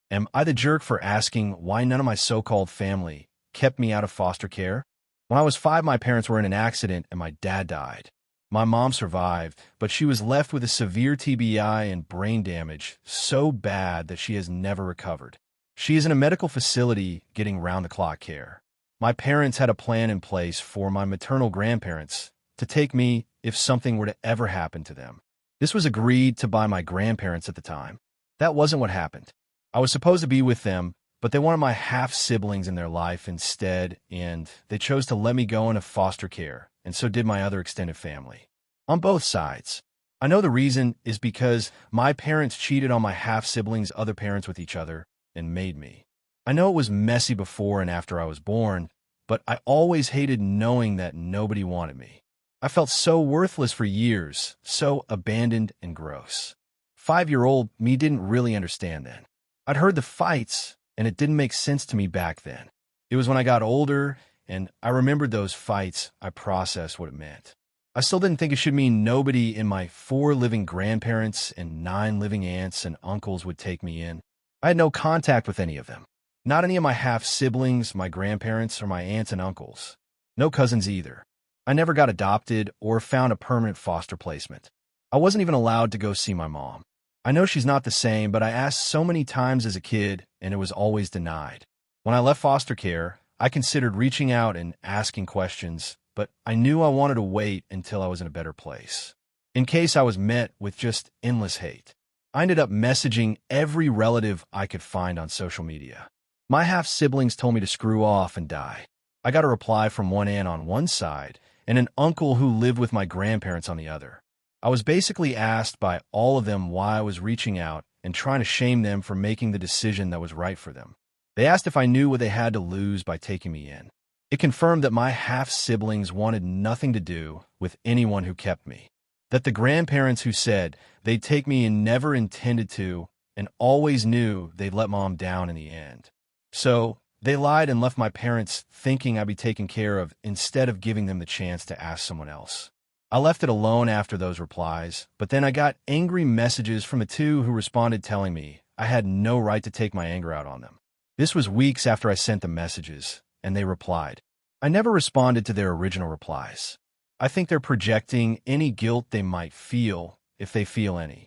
Am I the jerk for asking why none of my so-called family kept me out of foster care? When I was 5, my parents were in an accident and my dad died. My mom survived, but she was left with a severe TBI and brain damage so bad that she has never recovered. She is in a medical facility getting round-the-clock care. My parents had a plan in place for my maternal grandparents to take me if something were to ever happen to them. This was agreed to by my grandparents at the time. That wasn't what happened. I was supposed to be with them, but they wanted my half-siblings in their life instead, and they chose to let me go into foster care, and so did my other extended family. On both sides. I know the reason is because my parents cheated on my half-siblings' other parents with each other and made me. I know it was messy before and after I was born, but I always hated knowing that nobody wanted me. I felt so worthless for years, so abandoned and gross. 5-year-old me didn't really understand then. I'd heard the fights, and it didn't make sense to me back then. It was when I got older, and I remembered those fights, I processed what it meant. I still didn't think it should mean nobody in my 4 living grandparents and 9 living aunts and uncles would take me in. I had no contact with any of them. Not any of my half-siblings, my grandparents, or my aunts and uncles. No cousins either. I never got adopted or found a permanent foster placement. I wasn't even allowed to go see my mom. I know she's not the same, but I asked so many times as a kid, and it was always denied. When I left foster care, I considered reaching out and asking questions, but I knew I wanted to wait until I was in a better place, in case I was met with just endless hate. I ended up messaging every relative I could find on social media. My half-siblings told me to screw off and die. I got a reply from one aunt on one side and an uncle who lived with my grandparents on the other. I was basically asked by all of them why I was reaching out and trying to shame them for making the decision that was right for them. They asked if I knew what they had to lose by taking me in. It confirmed that my half-siblings wanted nothing to do with anyone who kept me. That the grandparents who said they'd take me in never intended to and always knew they'd let mom down in the end. So they lied and left my parents thinking I'd be taken care of instead of giving them the chance to ask someone else. I left it alone after those replies, but then I got angry messages from the 2 who responded telling me I had no right to take my anger out on them. This was weeks after I sent the messages, and they replied. I never responded to their original replies. I think they're projecting any guilt they might feel, if they feel any.